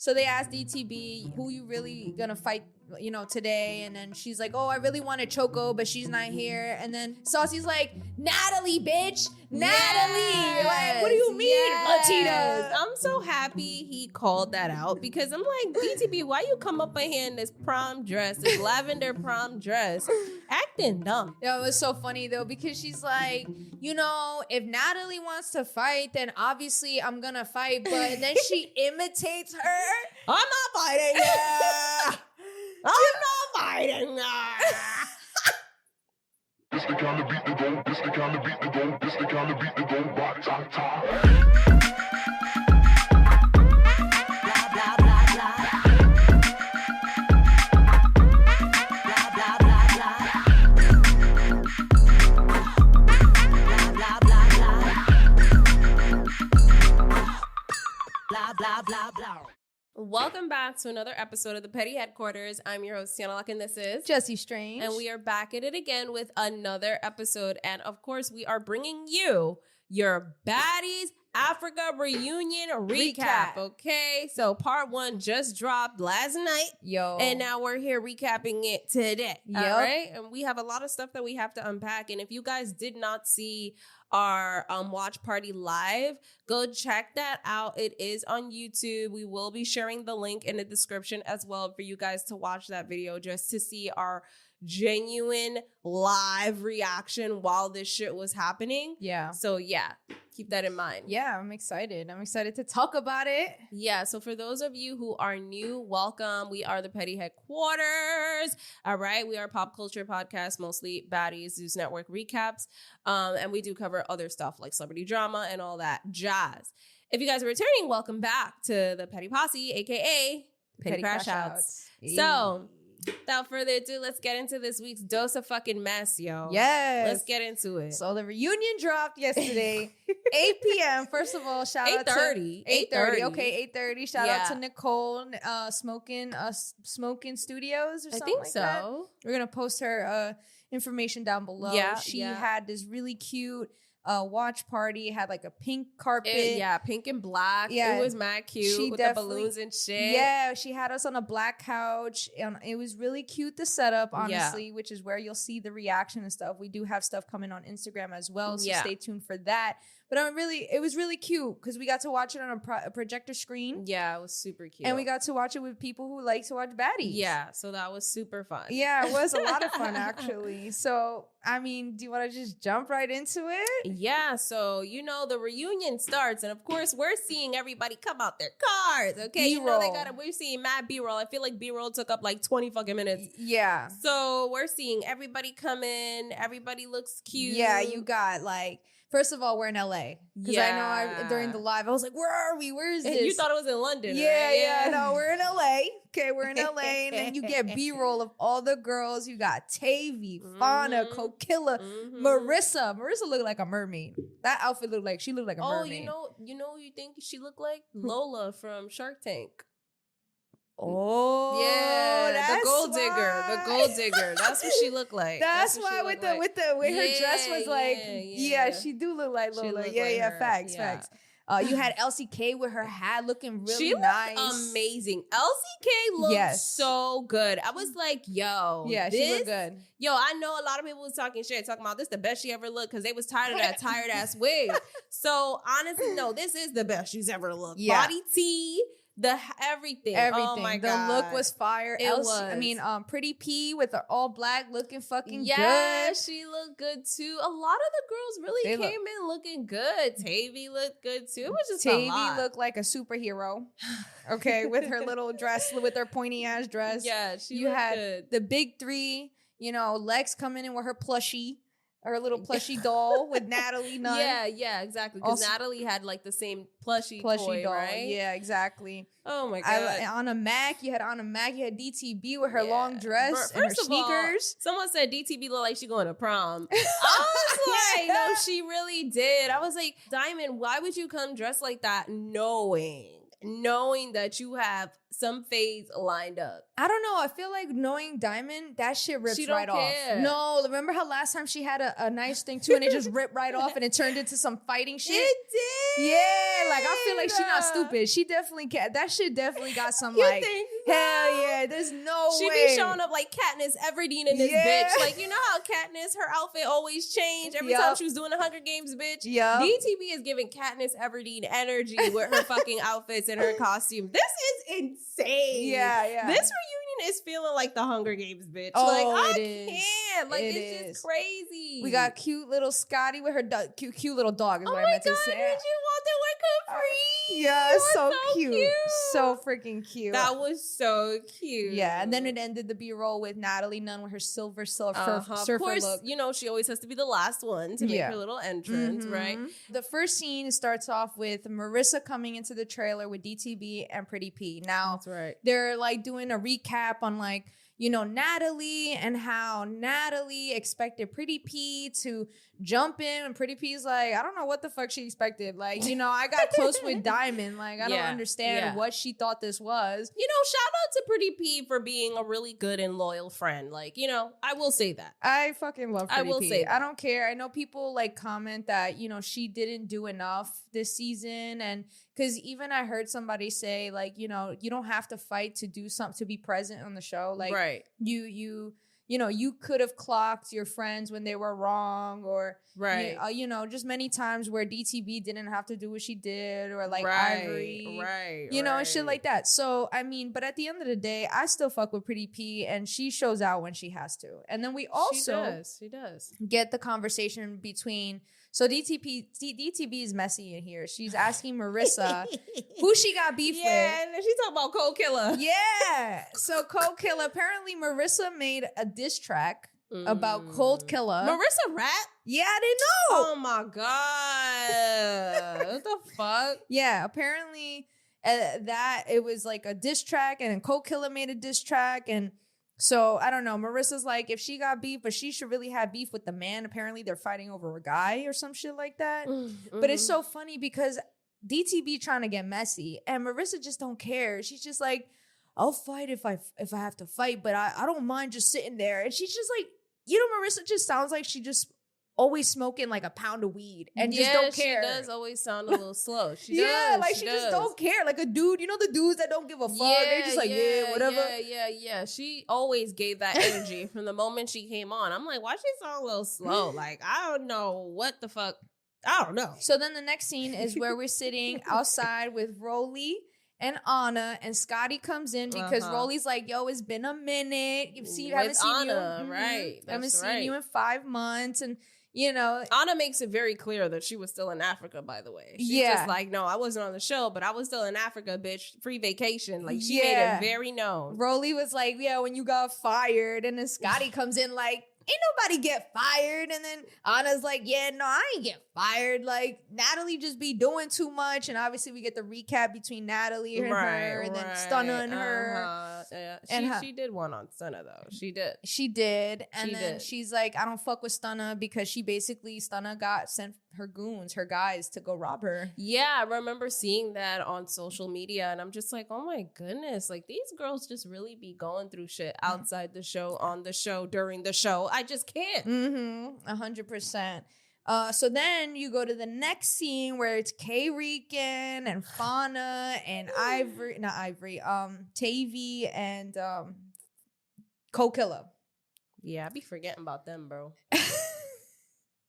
So they asked DTB, who you really gonna fight, today? And then she's like, oh, I really wanted Choco, but she's not here. And then Saucy's like, Natalie, bitch, Natalie. Like, what do you mean, Latinas? I'm so happy he called that out because I'm like, DTB, why you come up in here in this prom dress, this lavender prom dress, acting dumb? Yeah, it was so funny though, because she's like, if Natalie wants to fight, then obviously I'm gonna fight. But then she imitates her. I'm not fighting ya. I'm not fighting ya. This the kind of beat to go, this the kind of beat to go, this the kind of beat to go, rock, top, top. Blah, blah, blah, blah. Blah, blah, blah, blah. Blah, blah, blah. Blah, blah, blah, blah. Welcome back to another episode of the Petty Headquarters. I'm your host, Tiana Luck, and this is Jessie Strange. And we are back at it again with another episode. And of course, we are bringing you your Baddies Africa Reunion recap. Okay, so part 1 just dropped last night. And now we're here recapping it today. All right, and we have a lot of stuff that we have to unpack. And if you guys did not see our watch party live, go check that out. It is on YouTube. We will be sharing the link in the description as well for you guys to watch that video, just to see our genuine live reaction while this shit was happening. So keep that in mind. I'm excited to talk about it. So for those of you who are new, welcome. We are the Petty Headquarters. All right, we are a pop culture podcast, mostly Baddies Zeus Network recaps, and we do cover other stuff like celebrity drama and all that jazz. If you guys are returning, welcome back to the Petty Posse, aka Petty Crashouts. So without further ado, let's get into this week's dose of fucking mess, yo. Let's get into it. So the reunion dropped yesterday, 8 p.m. First of all, shout out to 8:30. Okay, 8:30. Shout out to Nicole, Smoking Studios or something. I think like so. That. We're gonna post her information down below. She had this really cute watch party, had like a pink carpet. Pink and black. It was mad cute with the balloons and shit. She had us on a black couch, and it was really cute, the setup, honestly, which is where you'll see the reaction and stuff. We do have stuff coming on Instagram as well, so stay tuned for that. But it was really cute because we got to watch it on a projector screen. It was super cute. And we got to watch it with people who like to watch baddies. So that was super fun. It was a lot of fun, actually. So, I mean, do you want to just jump right into it? So, the reunion starts. And, of course, we're seeing everybody come out their cars, okay? B-roll. We're seeing mad B-roll. I feel like B-roll took up like 20 fucking minutes. So, we're seeing everybody come in. Everybody looks cute. You got, like... First of all, we're in LA. Because I know during the live, I was like, where are we? Where is this? You thought it was in London, right? No, we're in LA. Okay, we're in LA. And then you get B-roll of all the girls. You got Tavy, Fauna, Kokilla, Marissa. Marissa looked like a mermaid. That outfit looked like a mermaid. You know who you think she looked like? Lola from Shark Tank. The gold digger. The gold digger. That's what she looked like. That's why with the way her dress was like, she do look like Lola. Facts. You had Elsie Kay with her hat looking really nice. Amazing. Elsie Kay looked so good. I was like, yo. She looked good. Yo, I know a lot of people was talking shit, talking about this the best she ever looked because they was tired of that tired ass wig. So honestly, no, this is the best she's ever looked. Body tee. Everything. Oh my God. The look was fire. Pretty P with her all black looking fucking good. She looked good too. A lot of the girls really came in looking good. Tavy looked good too. It was just Tavy a lot. looked like a superhero. Okay, with her little dress, with her pointy ass dress. You had good. The big three. Lex coming in with her plushie. Her little plushie doll with Natalie Nunn. Exactly. Because Natalie had like the same plushie toy, doll, right? Yeah, exactly. Oh my God. Anna Mac, you had DTB with her long dress and her sneakers. Someone said DTB looked like she going to prom. I was like, no, she really did. I was like, Diamond, why would you come dressed like that knowing knowing that you have some fades lined up. I don't know. I feel like knowing Diamond, that shit rips right off. No, remember how last time she had a nice thing too, and it just ripped right off, and it turned into some fighting shit. It did. Yeah, like I feel like she's not stupid. She definitely can. That shit definitely got some like. Think hell yeah, there's no she way. She be showing up like Katniss Everdeen in this bitch. Like, you know how Katniss, her outfit always changed every time she was doing the Hunger Games, bitch? Yeah. DTV is giving Katniss Everdeen energy with her fucking outfits and her costume. This is insane. Yeah. This reunion is feeling like the Hunger Games, bitch. Oh, like, it can't. Like, it's just crazy. We got cute little Scotty with her cute little dog is what I meant to say. Did you want to with Capri? Yeah, so cute. So freaking cute. That was so cute. Yeah, and then it ended the B-roll with Natalie Nunn with her surfer of course, look. You know, she always has to be the last one to make her little entrance, right? The first scene starts off with Marissa coming into the trailer with DTB and Pretty P. Now, that's right. They're like doing a recap on like, you know, Natalie and how Natalie expected Pretty P to jump in, and Pretty P's like, I don't know what the fuck she expected. Like, you know, I got close with Diamond. Like, I don't understand what she thought this was. You know, shout out to Pretty P for being a really good and loyal friend. Like, you know, I will say that. I fucking love Pretty P. I will say that. I don't care. I know people like comment that, you know, she didn't do enough this season, and because even I heard somebody say like, you know, you don't have to fight to do something, to be present on the show. Like, you know, you could have clocked your friends when they were wrong, or you know, just many times where DTB didn't have to do what she did, or like Ivory, you know, and shit like that. So I mean, but at the end of the day, I still fuck with Pretty P, and she shows out when she has to. And then we also she does get the conversation between. So DTB is messy in here. She's asking Marissa who she got beef with. Yeah, and she's talking about Cold Killer. Yeah. So Cold Killer, apparently Marissa made a diss track about Cold Killer. Marissa rap? Yeah, I didn't know. Oh my God. What the fuck? Yeah, apparently that it was like a diss track, and then Cold Killer made a diss track, and so, I don't know. Marissa's like, if she got beef, but she should really have beef with the man. Apparently, they're fighting over a guy or some shit like that. But it's so funny because DTB trying to get messy, and Marissa just don't care. She's just like, I'll fight if I have to fight, but I don't mind just sitting there. And she's just like, you know, Marissa just sounds like she just always smoking like a pound of weed and just don't care. She does always sound a little slow. She just don't care. Like a dude, you know, the dudes that don't give a fuck. They're just like, whatever. Yeah. She always gave that energy from the moment she came on. I'm like, why she sound a little slow? Like, I don't know what the fuck. I don't know. So then the next scene is where we're sitting outside with Rollie and Anna, and Scotty comes in because Rollie's like, yo, it's been a minute. Haven't seen Anna, right? I haven't seen you in 5 months, and you know, Anna makes it very clear that she was still in Africa, by the way. She's just like, no, I wasn't on the show, but I was still in Africa, bitch. Free vacation. Like, she made it very known. Rollie was like, yeah, when you got fired. And then Scotty comes in like, ain't nobody get fired. And then Anna's like, yeah, no, I ain't get fired. Like, Natalie just be doing too much. And obviously we get the recap between Natalie and her, and then Stunner and her. Yeah. She did one on Stunner, though. She did. And then she's like, I don't fuck with Stunner because Stunner got sent her goons, her guys, to go rob her. Yeah, I remember seeing that on social media, and I'm just like, oh my goodness, like these girls just really be going through shit outside the show, on the show, during the show. I just can't. 100%. So then you go to the next scene where it's K-Rican and Fauna and Tavy and Cold Killer. Yeah, I be forgetting about them, bro.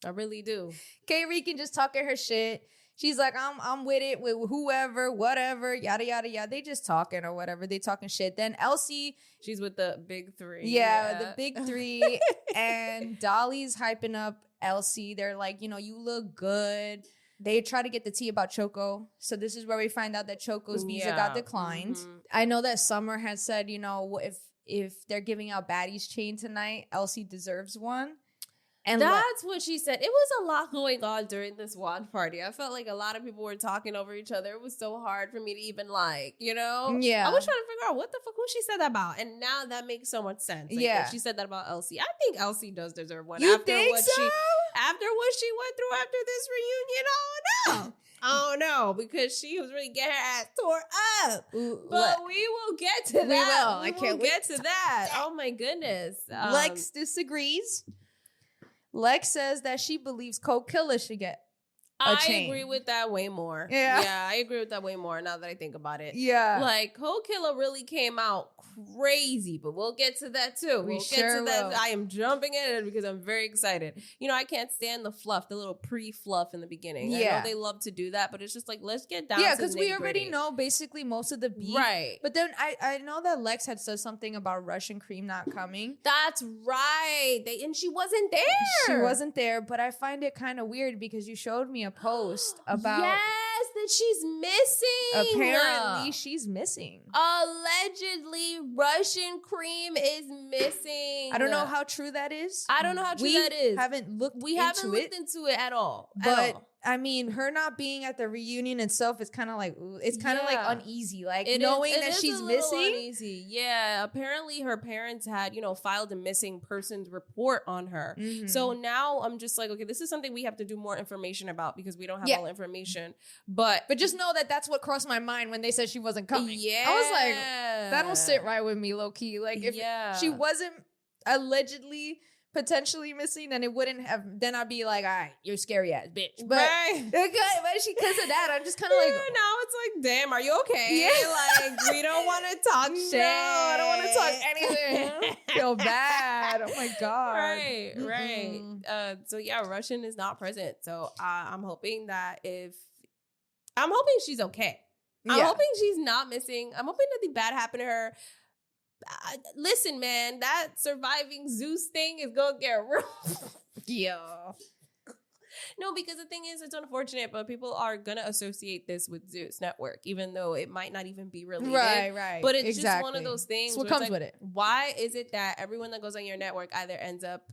I really do. K-Rican just talking her shit. She's like, I'm with it with whoever, whatever, yada, yada, yada. They just talking or whatever. They talking shit. Then Elsie. She's with the big three. Yeah, the big three. And Dolly's hyping up Elsie. They're like, you know, you look good. They try to get the tea about Choco. So this is where we find out that Choco's visa got declined. I know that Summer has said, you know, if they're giving out Baddies chain tonight, Elsie deserves one. And that's what she said. It was a lot going on during this WAD party. I felt like a lot of people were talking over each other. It was so hard for me to even like, you know? Yeah. I was trying to figure out what the fuck, who she said that about. And now that makes so much sense. Like, if she said that about Elsie. I think Elsie does deserve one. You after think what so? after what she went through after this reunion, I don't know. I don't know, because she was really getting her ass tore up. But we will get to that. I can't get to that. Oh my goodness. Lex disagrees. Lex says that she believes Coke Killer should get a chain. I agree with that way more. Yeah, I agree with that way more now that I think about it. Yeah. Like, Coke Killer really came out crazy, but we'll get to that too. We'll get to that. I am jumping in because I'm very excited. You know, I can't stand the fluff, the little pre-fluff in the beginning. I know they love to do that, but it's just like, let's get down to because we already know basically most of the beef. Right. But then I know that Lex had said something about Russian cream not coming. That's right. And she wasn't there. She wasn't there, but I find it kind of weird because you showed me a post about that she's missing. Apparently she's missing. Allegedly, Russian cream is missing. I don't know how true that is. I don't know how true that is. We haven't looked into it at all. But I mean, her not being at the reunion itself is kind of like, it's kind of like uneasy. Like knowing that she's missing. Uneasy. Yeah. Apparently her parents had, filed a missing persons report on her. Mm-hmm. So now I'm just like, okay, this is something we have to do more information about because we don't have all information. But just know that that's what crossed my mind when they said she wasn't coming. Yeah. I was like, that don't sit right with me, low key. Like if she wasn't allegedly potentially missing, then it wouldn't have. Then I'd be like, all right, you're scary ass bitch. But because of that, I'm just kind of like, now it's like, damn, are you okay? Yeah, like we don't want to talk shit. No, I don't want to talk anything. Feel bad. Oh my god. Right, right. So yeah, Russian is not present. So I'm hoping she's okay. I'm hoping she's not missing. I'm hoping nothing bad happened to her. Listen, man, that surviving Zeus thing is gonna get real. Yeah. No, because the thing is, it's unfortunate, but people are gonna associate this with Zeus Network, even though it might not even be related. Right. But it's just one of those things. So what comes with it? Why is it that everyone that goes on your network either ends up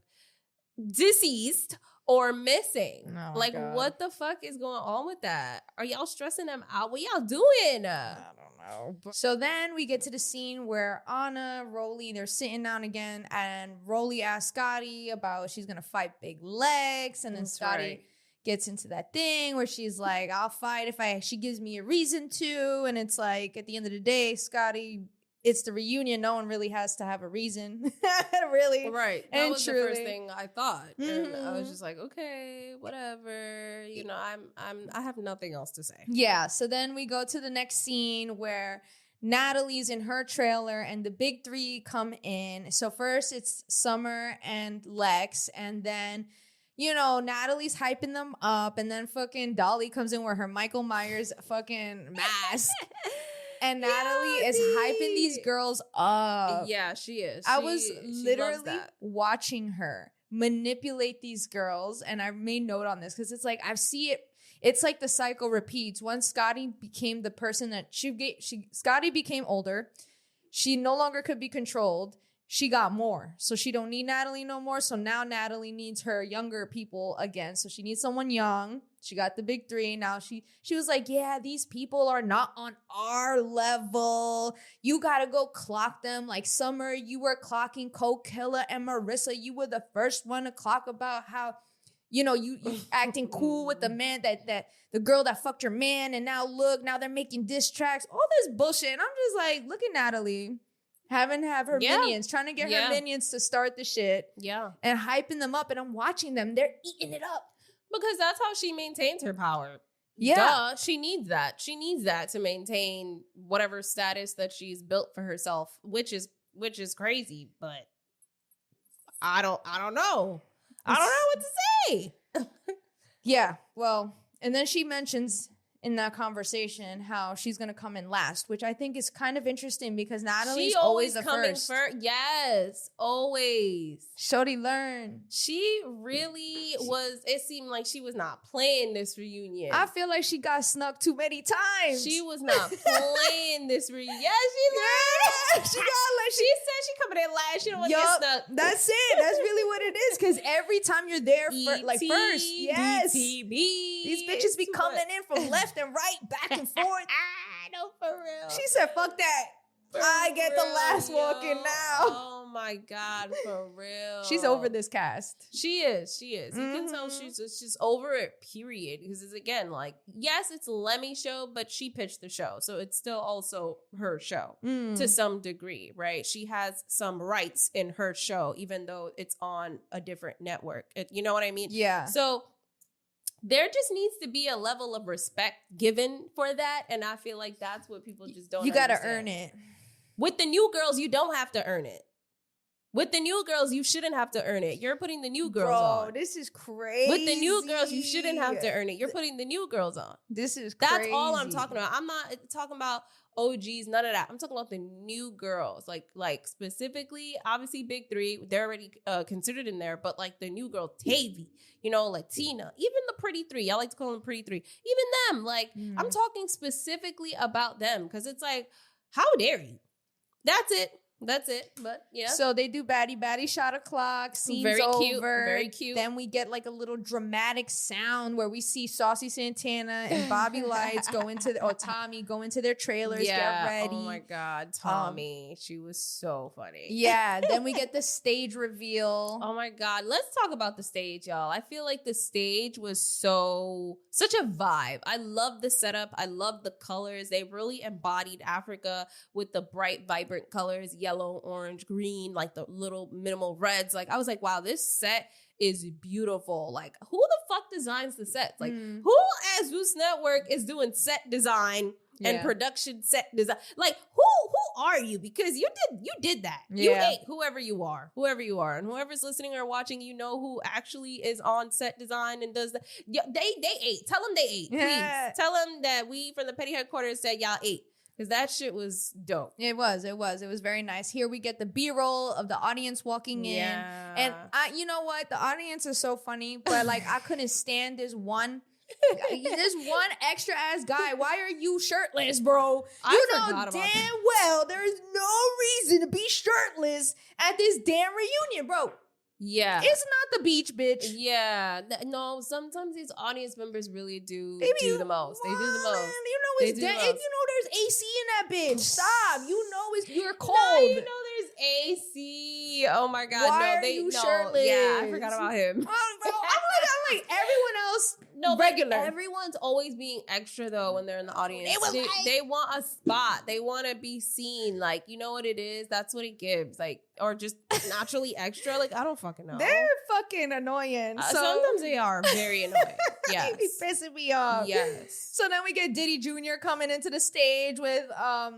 deceased or missing? Oh like, God. What the fuck is going on with that? Are y'all stressing them out? What y'all doing? I don't know. So then we get to the scene where Anna, Rollie, they're sitting down again, and Rollie asks Scotty about she's gonna fight Big Legs, and then Scotty gets into that thing where she's like, I'll fight if she gives me a reason to, and it's like at the end of the day, Scotty, it's the reunion. No one really has to have a reason. Really. Right. That was the first thing I thought. Mm-hmm. And I was just like, okay, whatever. I have nothing else to say. Yeah. So then we go to the next scene where Natalie's in her trailer and the big three come in. So first it's Summer and Lex, and then Natalie's hyping them up, and then fucking Dolly comes in with her Michael Myers fucking mask. And Natalie is hyping these girls up. Yeah, she is. I was literally watching her manipulate these girls, and I made note on this because it's like I see it. It's like the cycle repeats. Once Scotty became the person that Scotty became older, she no longer could be controlled. She got more, so she don't need Natalie no more. So now Natalie needs her younger people again. So she needs someone young. She got the big three. Now she was like, yeah, these people are not on our level. You got to go clock them. Like Summer, you were clocking Coke Killer and Marissa. You were the first one to clock about how, you acting cool with the man that the girl that fucked your man. And now they're making diss tracks. All this bullshit. And I'm just like, look at Natalie. Having to have her minions, trying to get her minions to start the shit. Yeah. And hyping them up. And I'm watching them. They're eating it up. Because that's how she maintains her power. Yeah. Duh, she needs that. She needs that to maintain whatever status that she's built for herself, which is crazy, but I don't know. I don't know what to say. Yeah. Well, and then she mentions in that conversation how she's going to come in last, which I think is kind of interesting because Natalie's always the first. Yes, always. Shorty learn. She really was, it seemed like she was not playing this reunion. I feel like she got snuck too many times. She was not playing this reunion. Yes, she said she coming in last. She don't want to get snuck. That's it. That's really what it is. Because every time you're there first, yes. DTB. These bitches be coming in from left and right, back and forth. No, for real. She said, fuck that. I get the last walk in now. Oh my God, for real. She's over this cast. She is. You can tell she's over it, period. Because it's, again, like, yes, it's Lemmy's show, but she pitched the show. So it's still also her show to some degree, right? She has some rights in her show, even though it's on a different network. You know what I mean? Yeah. So there just needs to be a level of respect given for that. And I feel like that's what people just don't understand. You got to earn it. With the new girls, you don't have to earn it. With the new girls, you shouldn't have to earn it. You're putting the new girls on. Bro, this is crazy. With the new girls, you shouldn't have to earn it. You're putting the new girls on. This is crazy. That's all I'm talking about. I'm not talking about OGs, none of that. I'm talking about the new girls. Like specifically, obviously Big Three, they're already considered in there, but like the new girl, Tavy, you know, Latina, even the Pretty Three. I like to call them Pretty Three. Even them, like, I'm talking specifically about them because it's like, how dare you? That's it. But yeah. So they do baddie shot o'clock. Scenes very over. cute. Very cute. Then we get like a little dramatic sound where we see Saucy Santana and Bobby Lights Tommy go into their trailers, get ready. Oh my God, Tommy. She was so funny. Yeah. Then we get the stage reveal. Oh my God. Let's talk about the stage, y'all. I feel like the stage was such a vibe. I love the setup. I love the colors. They really embodied Africa with the bright, vibrant colors. Yellow, orange, green, like the little minimal reds. Like, I was like, wow, this set is beautiful. Like, who the fuck designs the sets? Like, who at Zeus Network is doing set design and production set design? Like, who are you? Because you did that. You ate whoever you are, and whoever's listening or watching, you know who actually is on set design and does that. They ate. Tell them they ate. Please tell them that we from the petty headquarters said y'all ate. Because that shit was dope. It was very nice. Here we get the B-roll of the audience walking in. And you know what? The audience is so funny, but like I couldn't stand this one extra ass guy. Why are you shirtless, bro? You know damn well there is no reason to be shirtless at this damn reunion, bro. Yeah. It's not the beach, bitch. Yeah. No, sometimes these audience members really do the most. They do the most. Man, you know it's dead. You know there's AC in that bitch. Stop. You know you're cold. No, you know there's AC. Oh my God. Why are you shirtless? Yeah, I forgot about him. I'm like everyone else. No, regular. Everyone's always being extra though when they're in the audience. They want a spot. They want to be seen. Like, you know what it is? That's what it gives. Like, or just naturally extra. Like, I don't fucking know. They're fucking annoying. Sometimes they are very annoying. Yeah, they be pissing me off. Yes. So then we get Diddy Jr. coming into the stage with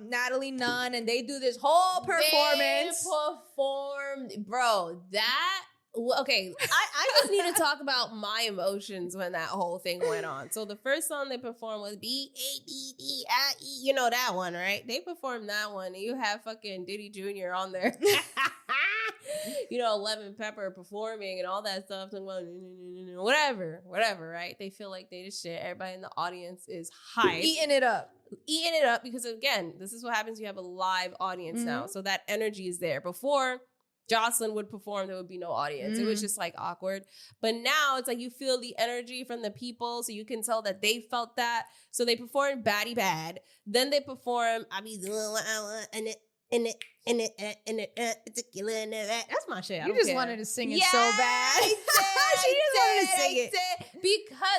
Natalie Nunn, and they do this whole performance. They performed, bro. That. Okay, I just need to talk about my emotions when that whole thing went on. So the first song they performed was B-A-D-D-I-E. You know that one, right? They performed that one, and you have fucking Diddy Jr. on there. You know, Lemon Pepper performing and all that stuff. Whatever, right? They feel like they just shit. Everybody in the audience is hyped. Eating it up because, again, this is what happens. You have a live audience now. So that energy is there. Before Jocelyn would perform, there would be no audience. It was just like awkward. But now it's like you feel the energy from the people, so you can tell that they felt that. So they performed Baddie Bad. Then they perform I Be Doing What I Want and it particular and that. That's my shit. You just wanted to sing it so bad. She just wanted to sing it.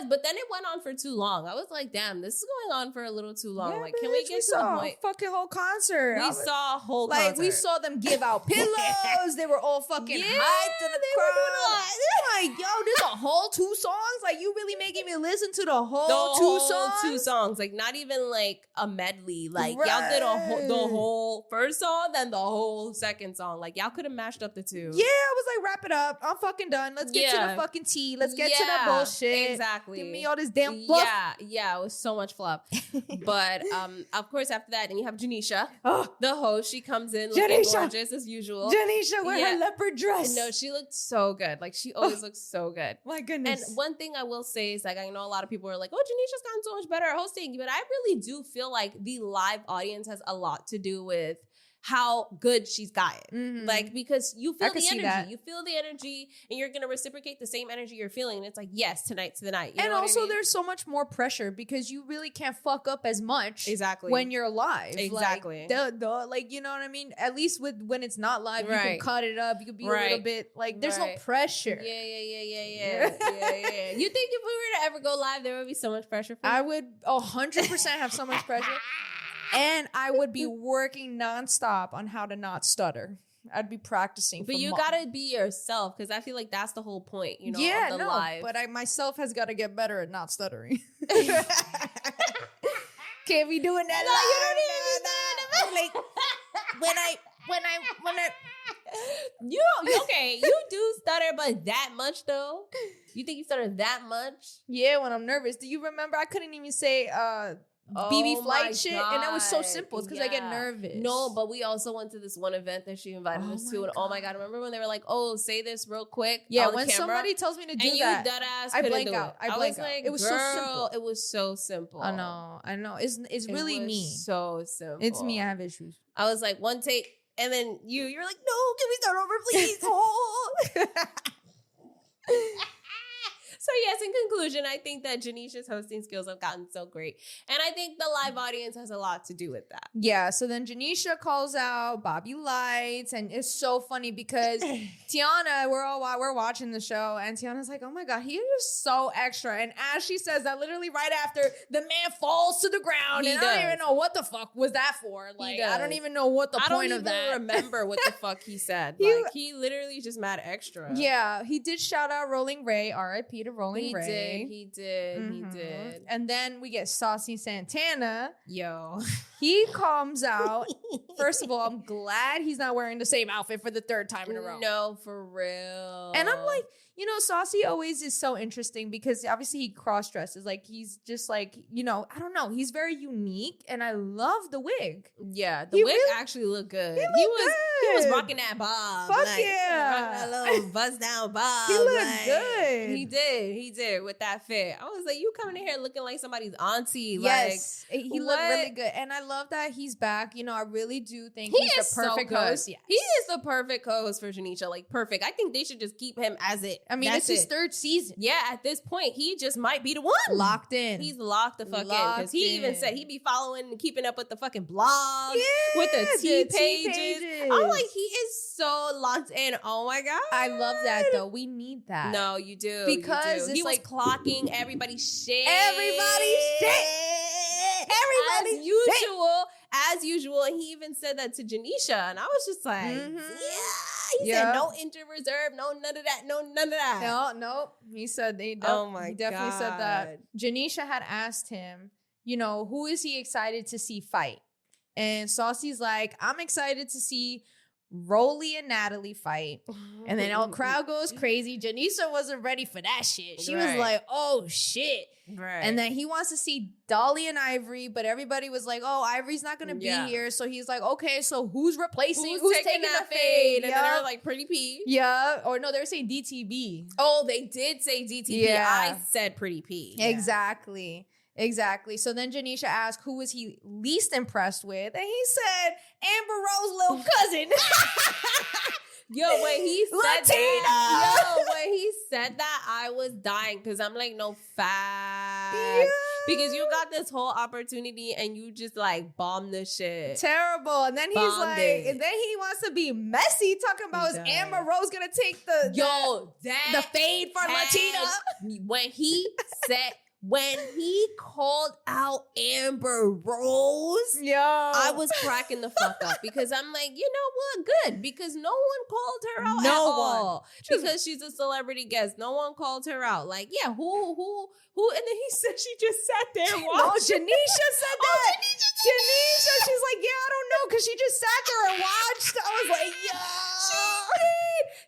But then it went on for too long. I was like, damn, this is going on for a little too long. Like, can we get to the point? Fucking whole concert. We saw a whole concert. Like, we saw them give out pillows. They were all fucking hyped to the crowd. They're like, yo, there's a whole 2 songs? Like, you really making me listen to the whole 2 songs? Like, not even like a medley. Like, y'all did the whole first song, then the whole second song. Like, y'all could have mashed up the 2. Yeah, I was like, wrap it up. I'm fucking done. Let's get to the fucking tea. Let's get to the bullshit. Exactly. Give me all this damn fluff. Yeah, it was so much fluff. But of course, after that, then you have Janisha, the host. She comes in looking gorgeous as usual. Janisha with her leopard dress. No, she looked so good. Like, she always looks so good. My goodness. And one thing I will say is, like, I know a lot of people are like, oh, Janisha's gotten so much better at hosting, but I really do feel like the live audience has a lot to do with how good she's gotten. Like, because you feel the energy. You feel the energy and you're going to reciprocate the same energy you're feeling. And it's like, yes, tonight's the night. You know also, what I mean? there's so much more pressure because you really can't fuck up as much when you're live. Exactly. Like, you know what I mean? At least when it's not live, you can cut it up. You can be a little bit like, there's no pressure. Yeah. You think if we were to ever go live, there would be so much pressure for you? I would 100% have so much pressure. And I would be working nonstop on how to not stutter. I'd be practicing. But you gotta be yourself, because I feel like that's the whole point, you know, of the live. But I myself has got to get better at not stuttering. Can't be doing that. No, you don't even be doing it. Like when I you do stutter, but that much though? You think you stutter that much? Yeah, when I'm nervous. Do you remember I couldn't even say BB flight shit, and it was so simple. It's because I get nervous. No, but we also went to this one event that she invited us to, and oh my god, remember when they were like, "Oh, say this real quick." Yeah, when somebody tells me to do that, you dead ass I blank do out. It. I was like, it was so simple. It was so simple. I know. It's really me. So simple. It's me. I have issues. I was like, one take, and then you're like, no, can we start over, please? Oh. So yes, in conclusion, I think that Janisha's hosting skills have gotten so great. And I think the live audience has a lot to do with that. Yeah, so then Janisha calls out Bobby Lights, and it's so funny because Tiana, we're watching the show, and Tiana's like, oh my God, he is just so extra. And as she says that, literally right after, the man falls to the ground, I don't even know what the fuck was that for. Like, I don't even know what the point of that. I don't even remember what the fuck he said. He literally just mad extra. Yeah, he did shout out Rolling Ray, R.I.P. to Rolling Ray. He did. And then we get Saucy Santana. Yo. He comes out. First of all, I'm glad he's not wearing the same outfit for the third time in a row. No, for real. And I'm like, you know, Saucy always is so interesting because obviously he cross-dresses. Like, he's just like, you know, I don't know. He's very unique, and I love the wig. Yeah, the wig actually looked good. He was rocking that bob. Fuck yeah. Rocking that little buzz down bob. He looked good. He did with that fit. I was like, you coming in here looking like somebody's auntie. Yes. Like, he looked really good. And I love that he's back. You know, I really do think he's the perfect host. Yes. He is the perfect co-host for Janisha. Like, perfect. I think they should just keep him as it. I mean, it's his third season. Yeah, at this point, he just might be the one. Locked in. He's locked the fuck in. Because he even said he'd be following and keeping up with the fucking blogs. Yeah, with the T pages. I'm like, he is so locked in. Oh my God. I love that though. We need that. No, you do. Because he was clocking everybody's shit. As usual. And he even said that to Janisha. And I was just like, He said no injured reserve, no none of that. No. He said he definitely said that. Janisha had asked him, you know, who is he excited to see fight? And Saucy's like, I'm excited to see Rollie and Natalie fight. And then all crowd goes crazy. Janisha wasn't ready for that shit. She was like, oh shit. Right. And then he wants to see Dolly and Ivory, but everybody was like, oh, Ivory's not going to be here. So he's like, okay, so who's replacing? Who's taking that fade? And then they were like, Pretty P. Yeah. Or no, they were saying DTB. Oh, they did say DTB. Yeah. I said Pretty P. Exactly. So then Janisha asked who was he least impressed with, and he said Amber Rose's little cousin. When he said that, I was dying because I'm like, no fact. Yeah. Because you got this whole opportunity and you just like bombed the shit. Terrible. And then he's like, and then he wants to be messy, talking about is Amber Rose gonna take the fade for Latina. When he called out Amber Rose, I was cracking the fuck up because I'm like, you know what? Good. Because no one called her out at all. Because she's a celebrity guest. No one called her out. Like, yeah, who? And then he said she just sat there and watched. No, Janisha said that. Janisha, she's like, yeah, I don't know, because she just sat there and watched. I was like, yeah.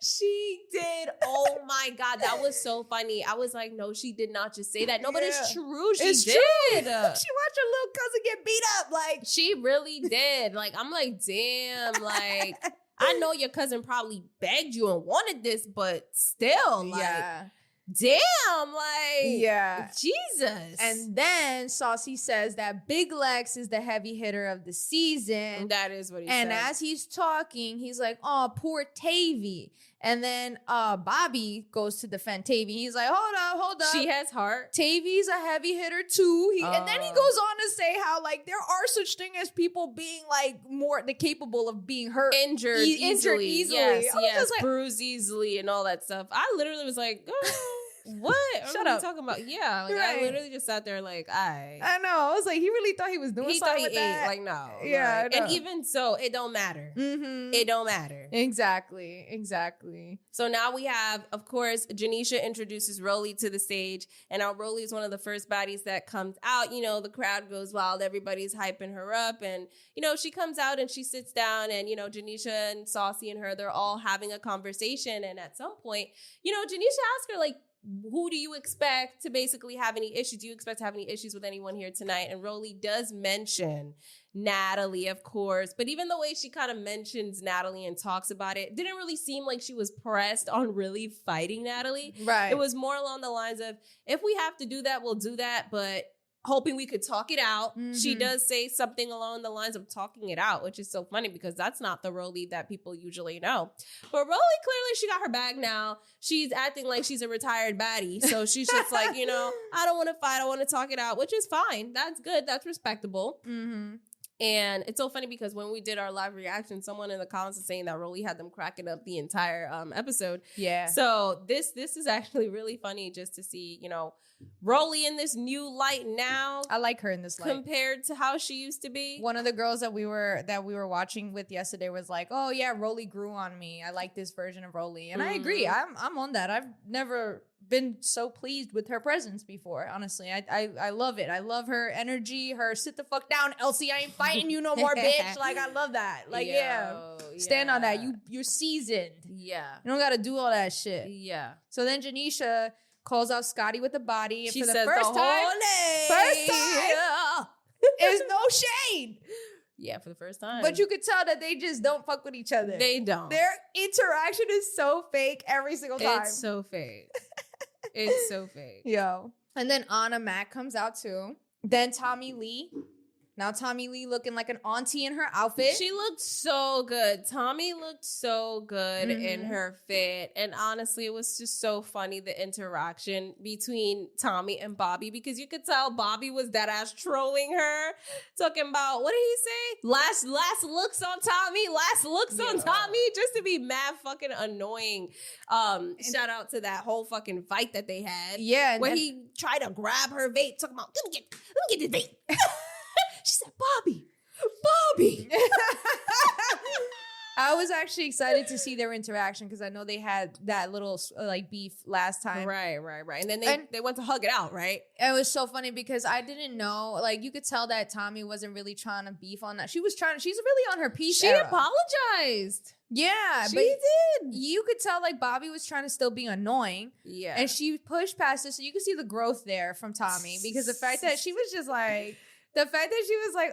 She did. Oh my God. That was so funny. I was like, no, she did not just say that. No, but it's true. She did. She watched her little cousin get beat up. Like, she really did. Like, I'm like, damn, like, I know your cousin probably begged you and wanted this, but still, like, damn, like, yeah. Jesus. And then Saucy says that Big Lex is the heavy hitter of the season. That is what he said. And as he's talking, he's like, oh, poor Tavy. And then Bobby goes to defend Tavy. He's like, hold up. She has heart. Tavy's a heavy hitter too. And then he goes on to say how like there are such thing as people being like more capable of being hurt, injured easily. Yes, like, bruised easily and all that stuff. I literally was like, girl, what? Shut are up. you talking about? Yeah, like Right. I literally just sat there like, I know. I was like, he really thought he was doing something with that. Like, no. Yeah, like, and even so, it don't matter. Mm-hmm. It don't matter. Exactly. So now we have, of course, Janisha introduces Rollie to the stage, and now Rollie is one of the first baddies that comes out. You know, the crowd goes wild. Everybody's hyping her up, and, you know, she comes out and she sits down, and, you know, Janisha and Saucy and her, they're all having a conversation, and at some point, you know, Janisha asks her, like, who do you expect to basically have any issues? Do you expect to have any issues with anyone here tonight? And Rollie does mention Natalie, of course. But even the way she kind of mentions Natalie and talks about it, didn't really seem like she was pressed on really fighting Natalie. Right. It was more along the lines of, if we have to do that, we'll do that. But hoping we could talk it out. Mm-hmm. She does say something along the lines of talking it out, which is so funny because that's not the Rollie that people usually know. But Rollie, clearly she got her bag now. She's acting like she's a retired baddie. So she's just like, you know, I don't want to fight. I want to talk it out, which is fine. That's good. That's respectable. Mm-hmm. And it's so funny because when we did our live reaction, someone in the comments is saying that Rollie had them cracking up the entire episode. Yeah. So this is actually really funny just to see, you know, Rollie in this new light now. I like her in this light compared to how she used to be. One of the girls that we were watching with yesterday was like, "Oh yeah, Rollie grew on me. I like this version of Rollie," and I agree. I'm on that. I've never been so pleased with her presence before. Honestly, I love it. I love her energy. Her sit the fuck down, Elsie. I ain't fighting you no more, bitch. Like I love that. Like stand on that. You're seasoned. Yeah, you don't got to do all that shit. Yeah. So then Janisha calls out Scotty with the body. She for the says first the time. whole name. First time. There's no shade. Yeah, for the first time. But you could tell that they just don't fuck with each other. They don't. Their interaction is so fake every single time. It's so fake. It's so fake. Yo. And then Anna Mac comes out too. Then Tommy Lee. Now Tommy Lee looking like an auntie in her outfit. She looked so good. Tommy looked so good in her fit. And honestly, it was just so funny, the interaction between Tommy and Bobby, because you could tell Bobby was dead ass trolling her, talking about, what did he say? Last looks on Tommy, last looks on Tommy, just to be mad fucking annoying. Shout out to that whole fucking fight that they had. Yeah. Where he tried to grab her vape, talking about, let me get this vape. She said, Bobby. I was actually excited to see their interaction because I know they had that little like beef last time. Right. And then they went to hug it out, right? It was so funny because I didn't know, like you could tell that Tommy wasn't really trying to beef on that. She's really on her peace She era. apologized. Yeah, she but did. You could tell like Bobby was trying to still be annoying. Yeah. And she pushed past it. So you could see the growth there from Tommy because the fact that she was just like,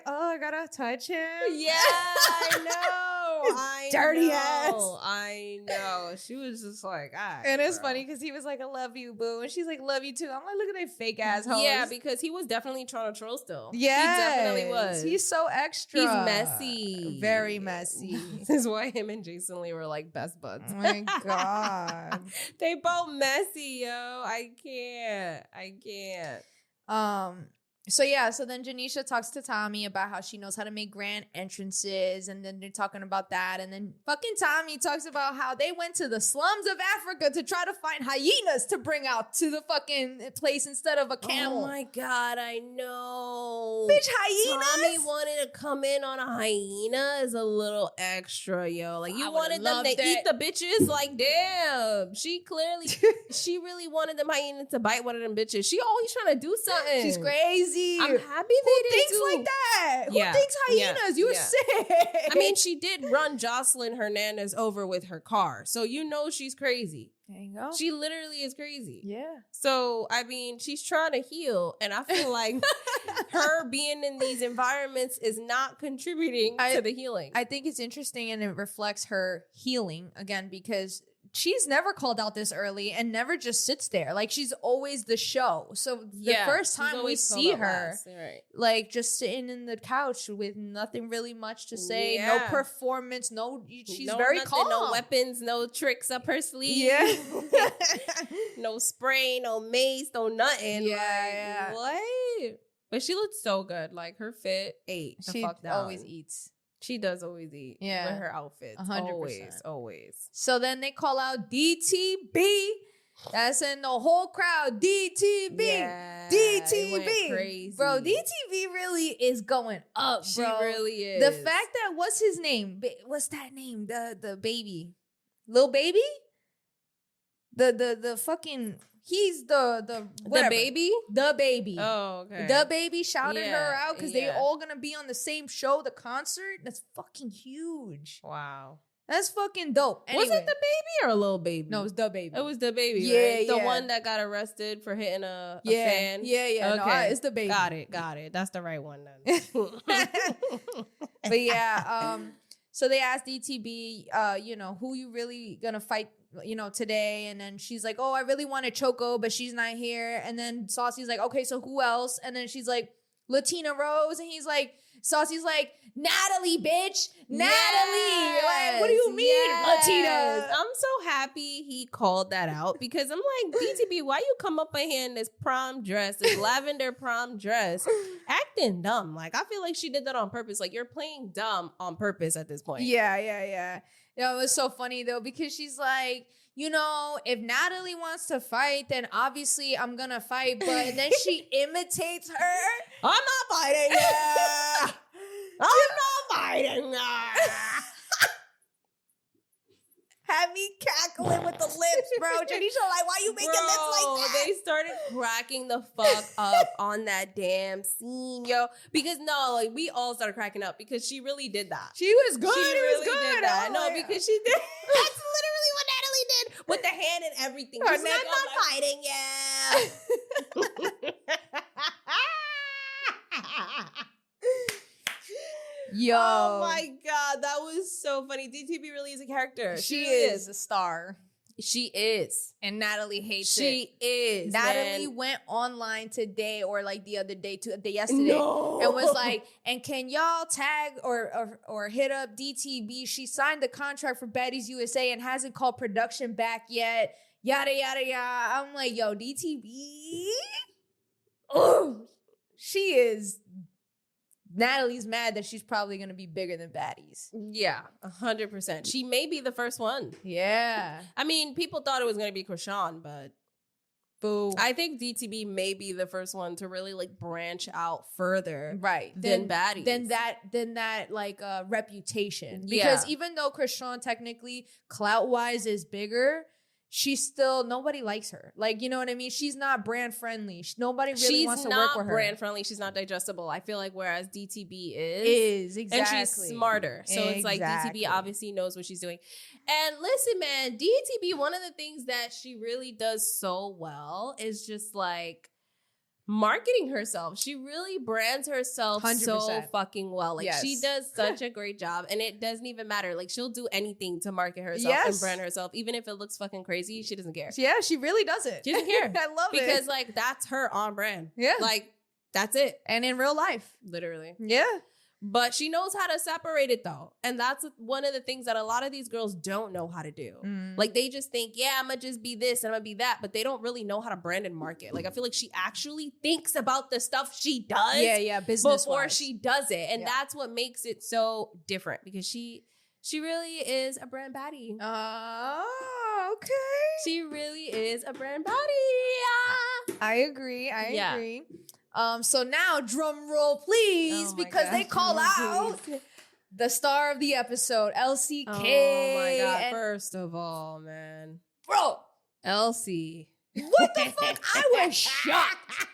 oh, I gotta touch him. Yeah, I know. Dirty ass. I know. She was just like, and it's funny because he was like, I love you, boo. And she's like, love you too. I'm like, look at that fake ass hoes. Yeah, because he was definitely trying to troll still. Yeah. He definitely was. He's so extra. He's messy. Very messy. This is why him and Jason Lee were like best buds. Oh my God. They both messy, yo. I can't. So then Janisha talks to Tommy about how she knows how to make grand entrances, and then they're talking about that, and then fucking Tommy talks about how they went to the slums of Africa to try to find hyenas to bring out to the fucking place instead of a camel. Oh my God, I know. Bitch, hyenas? Tommy wanted to come in on a hyena is a little extra, yo. Like, you wanted them to eat the bitches? Like, damn. She really wanted them hyenas to bite one of them bitches. She always trying to do something. She's crazy. I'm happy Who thinks like that? Yeah. Who thinks hyenas? You're sick. I mean, she did run Jocelyn Hernandez over with her car. So you know she's crazy. There you go. She literally is crazy. Yeah. So, I mean, she's trying to heal. And I feel like her being in these environments is not contributing to the healing. I think it's interesting and it reflects her healing, again, because she's never called out this early and never just sits there. Like, she's always the show. So the first time we see her, like, just sitting in the couch with nothing really much to say, no performance, she's very calm. No weapons, no tricks up her sleeve. Yeah. No spray, no mace, no nothing. Yeah, what? But she looks so good. Like, her fit ate the fuck down. Always eats. She does always eat with her outfits. 100%. Always. So then they call out DTB. That's in the whole crowd. DTB. Yeah, DTB. Crazy. Bro, DTB really is going up, bro. She really is. The fact that, what's his name? What's that name? The baby. Lil Baby? The fucking... He's the baby? The baby. Oh, okay. The baby shouted her out because they all gonna be on the same show, the concert. That's fucking huge. Wow. That's fucking dope. Anyway. Was it the baby or a little baby? No, it was the baby. It was the baby, right? The one that got arrested for hitting a fan? Yeah. Okay. No, it's the baby. Got it. That's the right one then. But yeah, so they asked DTB, who you really gonna fight, today? And then she's like, oh, I really wanted Choco, but she's not here. And then Saucy's like, okay, so who else? And then she's like, Latina Rose. And he's like, Saucy's like, Natalie, bitch. Natalie. Like, what do you mean, Latina? I'm so happy he called that out because I'm like, DTB, why you come up in here in this prom dress, this lavender prom dress, acting dumb? Like, I feel like she did that on purpose. Like, you're playing dumb on purpose at this point. Yeah. It was so funny, though, because she's like, if Natalie wants to fight, then obviously I'm going to fight. But then she imitates her. I'm not fighting. I'm not fighting. Had me cackling with the lips, bro. Janisha, like, why you making lips like that? They started cracking the fuck up on that damn scene, yo. Because we all started cracking up because she really did that. She was good. She really did that. Oh, no, because she did. That's literally what Natalie did with the hand and everything. She's like, I'm not fighting, yeah. Yo. Oh my God, that was so funny. DTB really is a character. She is a star. She is. And Natalie hates it. She is. Natalie went online today or like the other day, yesterday, and was like, and can y'all tag or hit up DTB? She signed the contract for Baddies USA and hasn't called production back yet. Yada, yada, yada. I'm like, yo, DTB? Oh, she is... Natalie's mad that she's probably going to be bigger than Baddies. Yeah, 100%. She may be the first one. Yeah. I mean, people thought it was going to be Crashout, but boo. I think DTB may be the first one to really like branch out further, right? Than Baddies. Than that like reputation. Because even though Crashout technically clout wise is bigger, she's still, nobody likes her. Like, you know what I mean? She's not brand friendly. Nobody really wants to work with her. She's not brand friendly. She's not digestible. I feel like whereas DTB is exactly. And she's smarter. So it's like DTB obviously knows what she's doing. And listen, man, DTB, one of the things that she really does so well is just like marketing herself. She really brands herself 100%. So fucking well. Like she does such a great job, and it doesn't even matter. Like she'll do anything to market herself and brand herself, even if it looks fucking crazy. She doesn't care. Yeah, she really doesn't. She doesn't care. I love it because like that's her on brand. Yeah, like that's it. And in real life, literally. Yeah. But she knows how to separate it though. And that's one of the things that a lot of these girls don't know how to do. Like they just think, yeah, I'm gonna just be this and I'm gonna be that. But they don't really know how to brand and market. Like I feel like she actually thinks about the stuff she does. Yeah, business before she does it. And that's what makes it so different because she really is a brand baddie. Oh, okay. She really is a brand baddie. I agree. So now, drum roll, please, because they call out the star of the episode, Elsie Kay. Oh my God! First of all, man, bro, Elsie, what the fuck? I was shocked.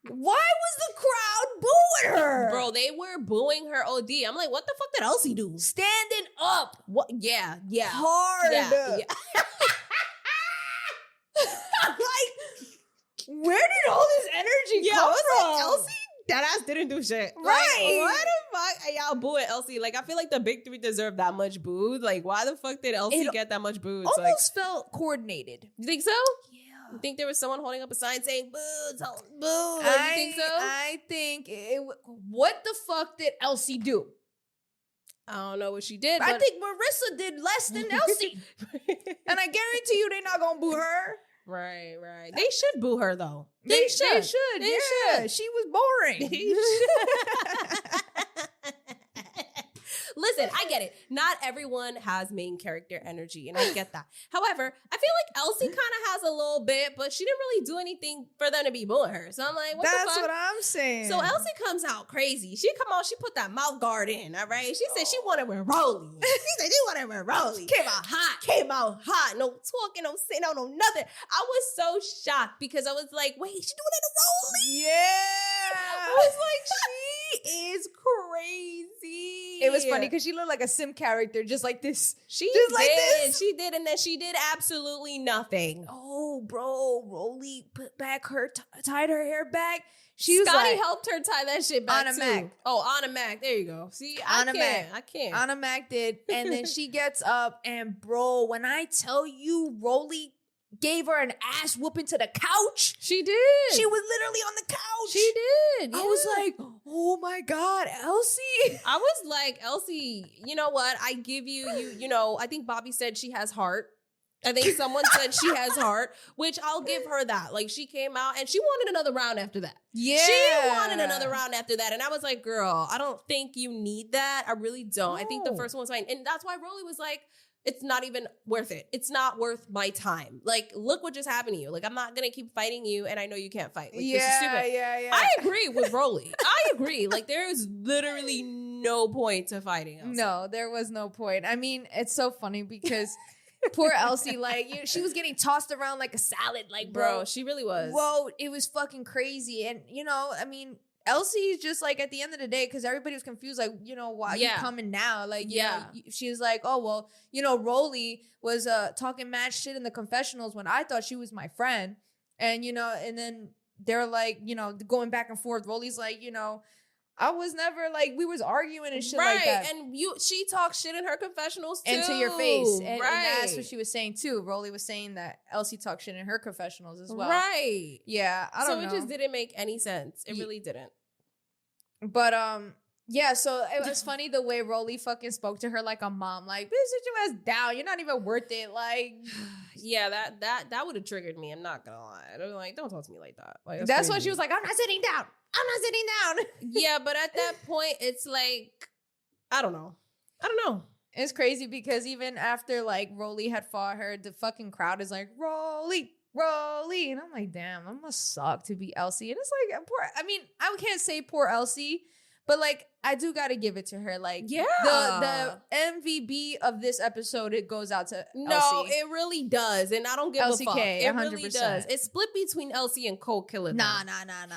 Why was the crowd booing her? Bro, they were booing her OD. I'm like, what the fuck did Elsie do? Standing up. What? Yeah. Hard. Yeah. Like, where did all this energy come from? Like, Elsie deadass didn't do shit. Right. Like, why the fuck are y'all booing Elsie? Like, I feel like the big three deserve that much booze. Like, why the fuck did Elsie get that much booze? Almost felt coordinated. You think so? Yeah. You think there was someone holding up a sign saying boo, boo? You think so? I think what the fuck did Elsie do? I don't know what she did. I think Marissa did less than Elsie. And I guarantee you they're not gonna boo her. Right. They should boo her though. They should. She was boring. Listen, I get it. Not everyone has main character energy, and I get that. However, I feel like Elsie kind of has a little bit, but she didn't really do anything for them to be booing her. So I'm like, what the fuck? That's what I'm saying. So Elsie comes out crazy. She put that mouth guard in, all right? She said she wanted with Rollie. She said she wanted with Rollie. Came out hot. No talking, no saying, no nothing. I was so shocked because I was like, wait, she doing it to Rollie? Yeah. I was like, she is crazy. It was funny because she looked like a Sim character, just like this. She did, and then she did absolutely nothing. Oh, bro, Rollie tied her hair back. Scotty helped her tie that shit back Anna too. Mac. Oh, Anna Mac. There you go. See, I can't. Anna Mac did, and then she gets up, and bro, when I tell you, Rollie gave her an ass whooping to the couch. She did. She was literally on the couch. She did. Yeah. I was like, oh my God, Elsie. I was like, Elsie, you know what? I give you know, I think Bobby said she has heart. I think someone said she has heart, which I'll give her that. Like, she came out and she wanted another round after that. Yeah. She wanted another round after that. And I was like, girl, I don't think you need that. I really don't. No. I think the first one was fine. And that's why Rollie was like, it's not even worth it. It's not worth my time. Like, look what just happened to you. Like, I'm not going to keep fighting you, and I know you can't fight. Like, this is stupid. Yeah. I agree with Rollie. I agree. Like, there is literally no point to fighting Elsie. No, there was no point. I mean, it's so funny because poor Elsie, like, she was getting tossed around like a salad. Like, bro, she really was. Whoa, it was fucking crazy. And, you know, I mean, Elsie's just like at the end of the day, because everybody was confused, like, you know, why are you coming now? Like, you know, she was like, oh, well, you know, Rollie was talking mad shit in the confessionals when I thought she was my friend. And, you know, and then they're like, you know, going back and forth. Rollie's like, you know, I was never like, we was arguing and shit like that. And she talked shit in her confessionals too. And to your face. And that's what she was saying too. Rollie was saying that Elsie talked shit in her confessionals as well. Right. Yeah. I don't know. So it just didn't make any sense. It really didn't. But, yeah, so it was funny the way Rollie fucking spoke to her like a mom. Like, bitch, sit your ass down. You're not even worth it. Like, yeah, that would have triggered me. I'm not gonna lie. I was like, don't talk to me like that. Like, that's why she was like, I'm not sitting down. Yeah, but at that point, it's like, I don't know. It's crazy because even after like Rollie had fought her, the fucking crowd is like, Rollie. And I'm like, damn, that must suck to be Elsie. And it's like, I can't say poor Elsie, but like, I do got to give it to her. Like, the MVP of this episode, it goes out to Elsie. No, it really does. And I don't give Elsie a fuck. Kay, it 100%. really does. It's split between Elsie and Cole Killer. Nah.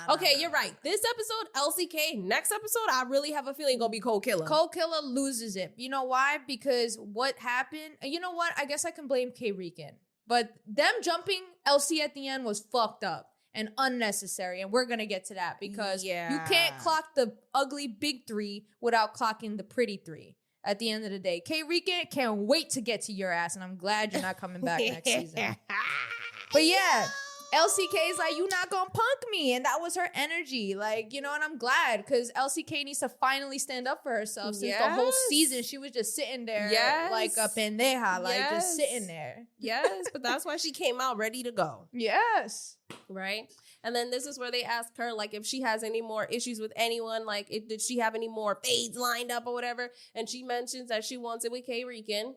Okay, you're right. This episode, Elsie Kay. Next episode, I really have a feeling gonna be Cole Killer. Cole Killer loses it. You know why? Because what happened? You know what? I guess I can blame K Rican. But them jumping Elsie at the end was fucked up and unnecessary. And we're going to get to that because you can't clock the ugly big three without clocking the pretty three at the end of the day. K Rican can't wait to get to your ass. And I'm glad you're not coming back next season. But yeah, Elsie Kay's like, you not gonna punk me. And that was her energy. Like, you know, and I'm glad because Elsie Kay needs to finally stand up for herself. Since the whole season, she was just sitting there like a pendeja, like just sitting there. Yes, but that's why she came out ready to go. Yes. Right? And then this is where they ask her, like, if she has any more issues with anyone, like, did she have any more fades lined up or whatever? And she mentions that she wants it with K Rican.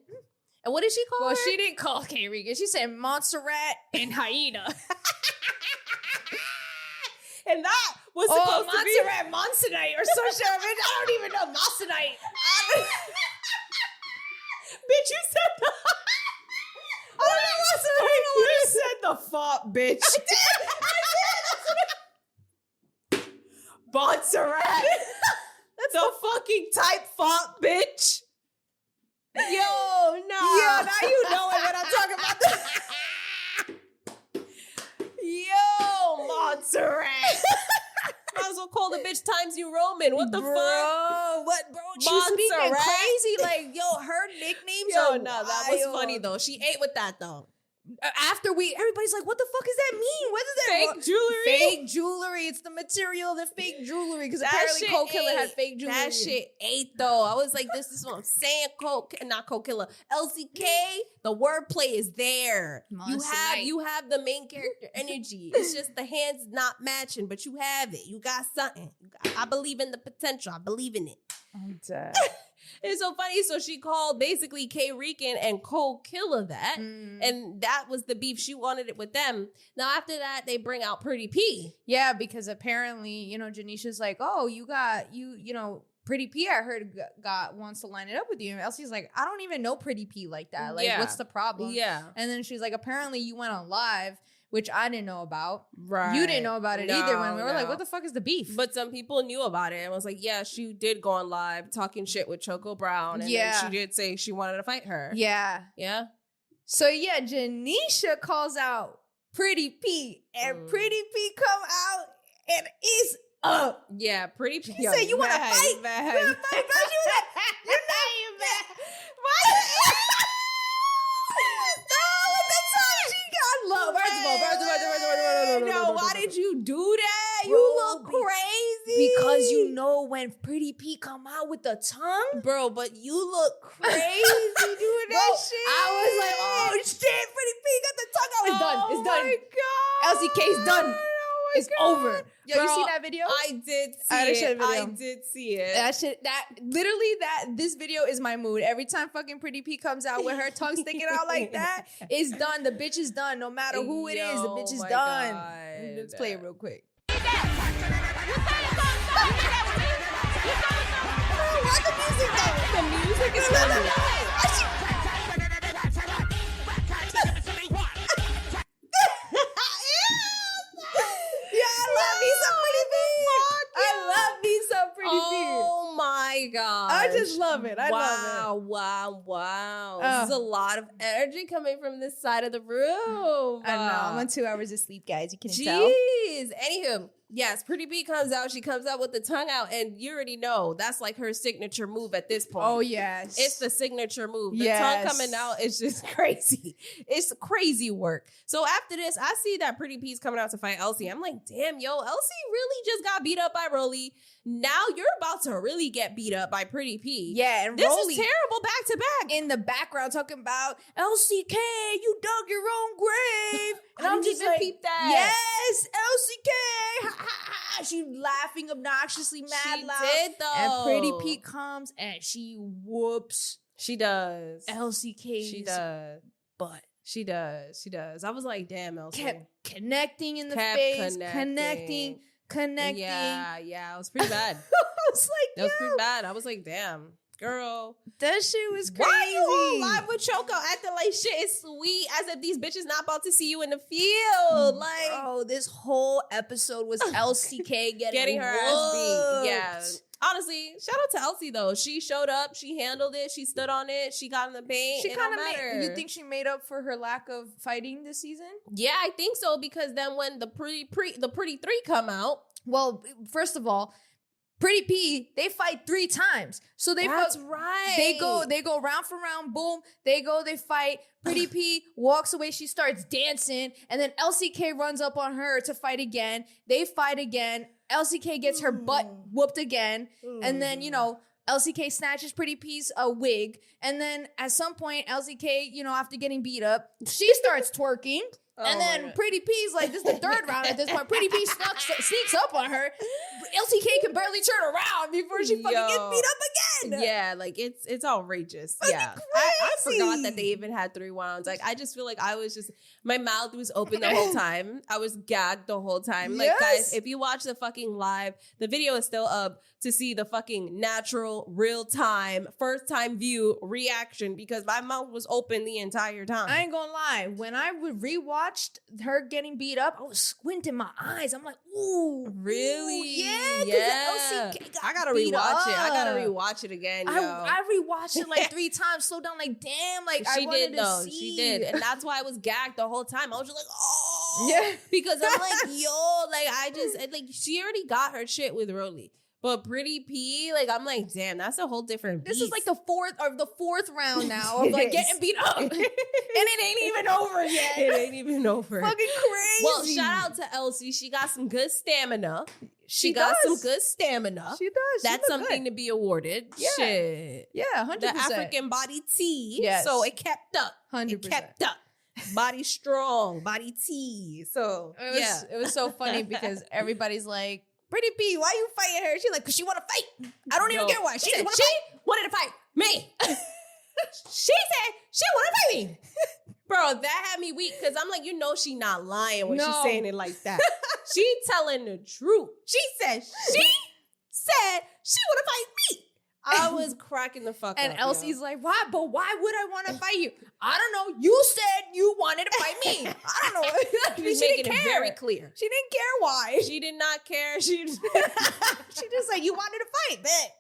And what did she call her? Well, she didn't call K Rican. She said Montserrat and Hyena. And that was supposed to be Montserrat, Montanite or some shit. I don't even know Montanite. Bitch, you said the... I don't know Montanite. You said the font, bitch. I did. Montserrat. That's the fucking type font, bitch. Yo, no. Yeah, now you know it when I'm talking about this. Yo, Montserrat. Might as well call the bitch Times New Roman. What the fuck? What, bro? She's speaking crazy. Like, yo, her nicknames are no, that was funny, though. She ate with that, though. After everybody's like, what the fuck does that mean? What does that fake jewelry? Fake jewelry. It's the material of the fake jewelry. Because apparently Cold Killer had fake jewelry. That shit ate, though. I was like, this is what I'm saying. Not Cold Killer. Elsie Kay, the wordplay is there. You have the main character energy. It's just the hands not matching, but you have it. You got something. I believe in the potential. I believe in it. I'm dead. It's so funny. So she called basically K Rican and Cold Killer that. And that was the beef. She wanted it with them. Now, after that, they bring out Pretty P. Yeah, because apparently, Janisha's like, oh, you Pretty P, I heard, wants to line it up with you. And Elsie's like, I don't even know Pretty P like that. Like, what's the problem? Yeah. And then she's like, apparently you went on live, which I didn't know about. Right. You didn't know about it either when we were like, what the fuck is the beef? But some people knew about it and was like, yeah, she did go on live talking shit with Choco Brown. And then she did say she wanted to fight her. Yeah. Yeah. So yeah, Janisha calls out Pretty P. And Pretty P come out and is up. Yeah, Pretty P. She said, you want to fight? You want to fight, bro? You're mad. No, why did you do that? You look crazy. Because when Pretty P come out with the tongue, bro, but you look crazy doing that shit. I was like, oh shit, Pretty P got the tongue out. It's done. It's done. Oh my God. Elsie Kay's done. It's over. Yo, bro, you see that video? I did see it. This video is my mood. Every time fucking Pretty P comes out with her tongue sticking out like that, it's done. The bitch is done. No matter who it is, the bitch is done. God. Let's play it real quick. Why the music though? The music is coming. Oh my God. I just love it. I love it. Wow. This is a lot of energy coming from this side of the room. I know. I'm on 2 hours of sleep, guys. You can tell. Jeez. Anywho, yes, Pretty P comes out. She comes out with the tongue out, and you already know that's like her signature move at this point. Oh, yes. It's the signature move. The tongue coming out is just crazy. It's crazy work. So after this, I see that Pretty P's coming out to fight Elsie. I'm like, damn, yo, Elsie really just got beat up by Rollie. Now you're about to really get beat up by Pretty P. Yeah, and this Rollie is terrible back to back. In the background talking about Elsie Kay, you dug your own grave. And I'm just like, peep that. Yes, Elsie Kay. Ha, ha, ha. She's laughing obnoxiously, mad she loud. Did though. And Pretty P comes and she whoops. She does. Elsie Kay's She does. butt. She does. I was like, damn, Elsie. Kept connecting in the face. Connecting. Yeah, it was pretty bad. It was pretty bad. I was like, damn, girl. That shit was crazy. Why you all live with Choco acting like shit is sweet as if these bitches not about to see you in the field? Like, oh, this whole episode was Elsie Kay getting her ass beat. Yeah. Honestly, shout out to Elsie though. She showed up, she handled it, she stood on it, she got in the paint. She kind of you think she made up for her lack of fighting this season? Yeah, I think so, because then when the pretty three come out. Well, first of all, Pretty P, they fight 3 times. So That's right. They go round for round, boom. They fight. Pretty P walks away, she starts dancing, and then Elsie Kay runs up on her to fight again. They fight again. Elsie Kay gets her butt whooped again. And then, Elsie Kay snatches Pretty P's wig. And then at some point, Elsie Kay, after getting beat up, she starts twerking. And then Pretty P's like, this is the 3rd round at this point. Pretty P sneaks up on her. Elsie Kay can barely turn around before she fucking gets beat up again. Yeah, like it's outrageous. Yeah. I forgot that they even had 3 rounds. Like, I just feel like my mouth was open the whole time. I was gagged the whole time. Like, guys, if you watch the fucking live, the video is still up to see the fucking natural, real time, first time view reaction, because my mouth was open the entire time. I ain't gonna lie. When I rewatched her getting beat up, I was squinting my eyes. I'm like, ooh. Really? Ooh, yeah. Elsie Kay got I gotta beat rewatch it. up. I gotta rewatch it again. I rewatched it like 3 times, slowed down, like, damn, like, she I wanted did though. to see. She did. And that's why I was gagged the whole time. I was just like, oh. Yeah. Because I'm like, yo, like, she already got her shit with Rollie. But Pretty P, like, I'm like, damn, that's a whole different beast. This is like the fourth round now of like getting beat up. And it ain't even over yet. It ain't even over. Fucking crazy. Well, shout out to Elsie. She got some good stamina. She got some good stamina. She does. That's something to be awarded. Yeah. Shit. Yeah, 100%. The African body T. Yes. So it kept up. 100%. It kept up. Body strong. Body T. So, It was so funny because everybody's like, Pretty P, why you fighting her? She's like, because she want to fight. I don't even get why. She wanted to fight me. She said she wanted to fight me. Bro, that had me weak because I'm like, she not lying when she's saying it like that. She telling the truth. She said she want to fight me. I was cracking the fuck up. And Elsie's like, why? But why would I want to fight you? I don't know. You said you wanted to fight me. I don't know. She's making it very clear. She didn't care why. She did not care. She just said, you wanted to fight, bet.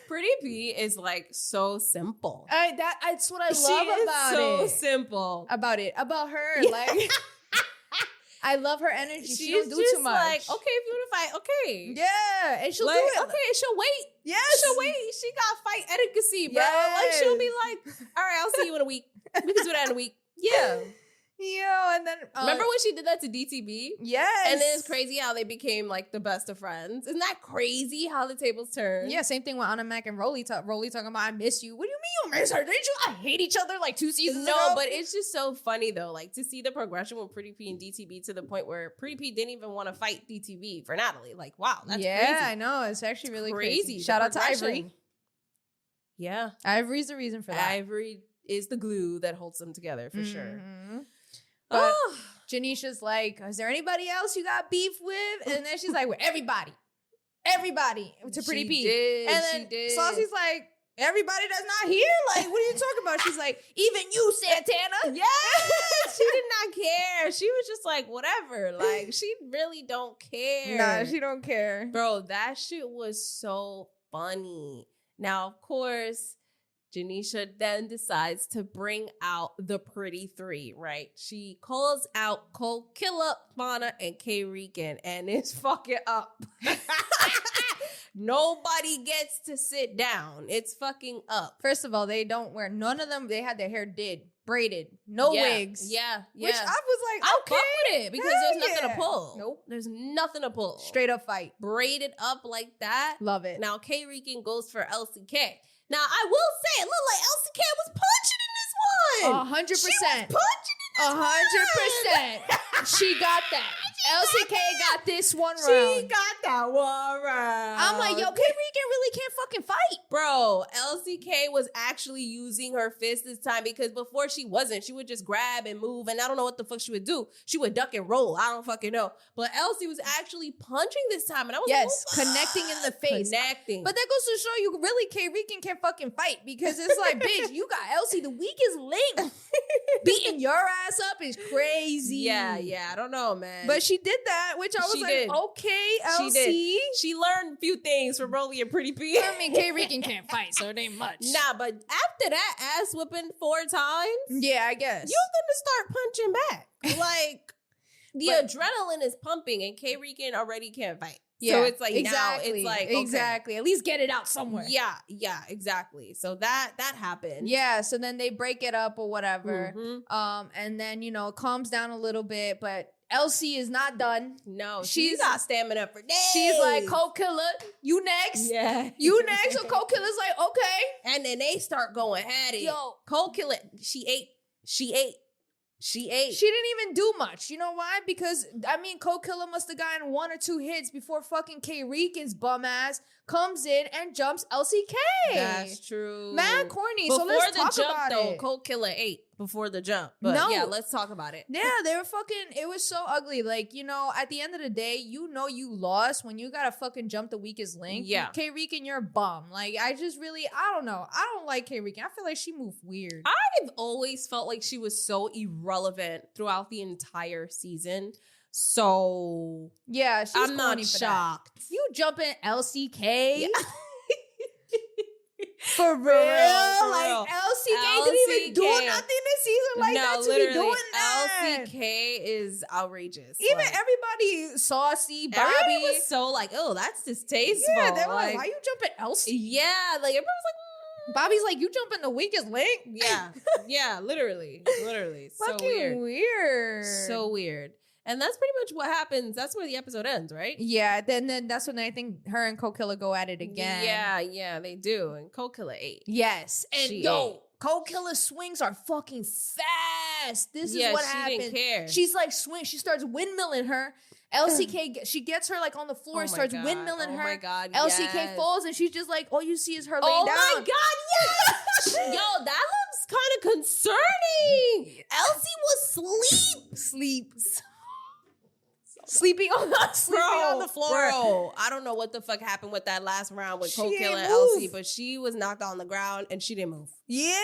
Pretty P is like so simple. That's what I love about it. So simple. About her. Yeah. Like, I love her energy. She don't do too much. Like, okay, if you want to fight, okay. Yeah, and she'll like, do it. Okay, she'll wait. Yes. She'll wait. She got fight etiquette, bro. Yes. Like, she'll be like, all right, I'll see you in a week. We can do that in a week. Yeah. And then remember when she did that to DTB? Yes. And then it's crazy how they became like the best of friends. Isn't that crazy how the tables turn? Yeah, same thing with Anna Mac and Rollie talking about I miss you. What do you mean you miss her? Didn't you? I hate each other like 2 seasons ago. No, but it's just so funny though, like to see the progression with Pretty P and DTB to the point where Pretty P didn't even want to fight DTB for Natalie. Like, wow, that's crazy. Yeah, I know. It's actually really crazy. Shout out to Ivory. Yeah. Ivory's the reason for that. Ivory is the glue that holds them together for sure. But Janisha's like, is there anybody else you got beef with? And then she's like, well, everybody to Pretty P. And then Saucy's like, everybody that's not here? Like, what are you talking about? She's like, even you, Santana. Yeah, she did not care. She was just like, whatever. Like, she really don't care. Nah, she don't care. Bro, that shit was so funny. Now, of course, Janisha then decides to bring out the Pretty Three, right? She calls out Cold Killer, Fauna, and K-Rican, and it's fucking up. Nobody gets to sit down. It's fucking up. First of all, they don't wear, none of them, they had their hair braided, no wigs. Yeah. Which I was like, I'll okay. fuck with it because there's nothing to pull. Nope. There's nothing to pull. Straight up fight. Braided up like that. Love it. Now, K-Rican goes for Elsie Kay. Now, I will say, it looked like Elsie Kay was punching in this one. 100%. She was punching in this 100%. She got that. Elsie Kay got this one round. She got that one round. I'm like, yo, K-Rican really can't fucking fight. Bro, Elsie Kay was actually using her fist this time because before she wasn't. She would just grab and move, and I don't know what the fuck she would do. She would duck and roll. I don't fucking know. But Elsie was actually punching this time, and I was like, connecting in the face. Connecting. But that goes to show you, really, K-Rican can't fucking fight because it's like, bitch, you got Elsie, the weakest link. Beating your ass up is crazy. Yeah, I don't know, man. But she did that, which I was okay, Elsie. She did. She learned a few things from Rollie and Pretty P. I mean, K-Rican can't fight, so it ain't much. Nah, but after that ass whipping 4 times, yeah, I guess you're gonna start punching back. Like the adrenaline is pumping, and K-Rican already can't fight. Yeah, so it's like now it's like exactly. At least get it out somewhere. Yeah, exactly. So that happened. Yeah, so then they break it up or whatever. Mm-hmm. And then it calms down a little bit, but Elsie is not done. No, she's got stamina for days. She's like, Cold Killer, you next. Yeah. You next. So Cold Killer's like, okay. And then they start going at it. Yo, Cold Killer, she ate. She didn't even do much. You know why? Because, I mean, Cold Killer must have gotten 1 or 2 hits before fucking K-Rican's bum ass comes in and jumps Elsie Kay. That's true. Mad corny. Before so let's talk jump, about though, it. Cold Killer ate before the jump. But yeah, let's talk about it. Yeah, they were fucking, it was so ugly. Like, at the end of the day, you lost when you gotta fucking jump the weakest link. Yeah. K-Rican, you're a bum. Like, I don't know. I don't like K-Rican. I feel like she moved weird. I've always felt like she was so irrelevant throughout the entire season. So yeah, I'm not shocked. You jumping Elsie Kay? Yeah. For real? Like Elsie Kay didn't even do nothing this season like that to be doing that. Elsie Kay is outrageous. Even like, everybody, Saucy, Bobby. Everybody was so like, oh, that's distasteful. Yeah, they were like, why you jumping Elsie? Yeah, like everybody was like, Bobby's like, you jumping the weakest link? Yeah, literally. So fucking weird. So weird. And that's pretty much what happens. That's where the episode ends, right? Yeah, then that's when I think her and Cold Killer go at it again. Yeah, they do. And Cold Killer ate. Yes. And She yo, ate. Cold Killer swings are fucking fast. This is what happened. Didn't care. She's like swing. She starts windmilling her. Elsie Kay, she gets her like on the floor and starts windmilling her. Oh my God, Elsie Kay falls and she's just like, all you see is her laying down. Oh my God, yes! Yo, that looks kind of concerning. Elsie was sleeping on the floor. Bro, I don't know what the fuck happened with that last round with Cold Killer and Elsie, but she was knocked on the ground and she didn't move. Yeah.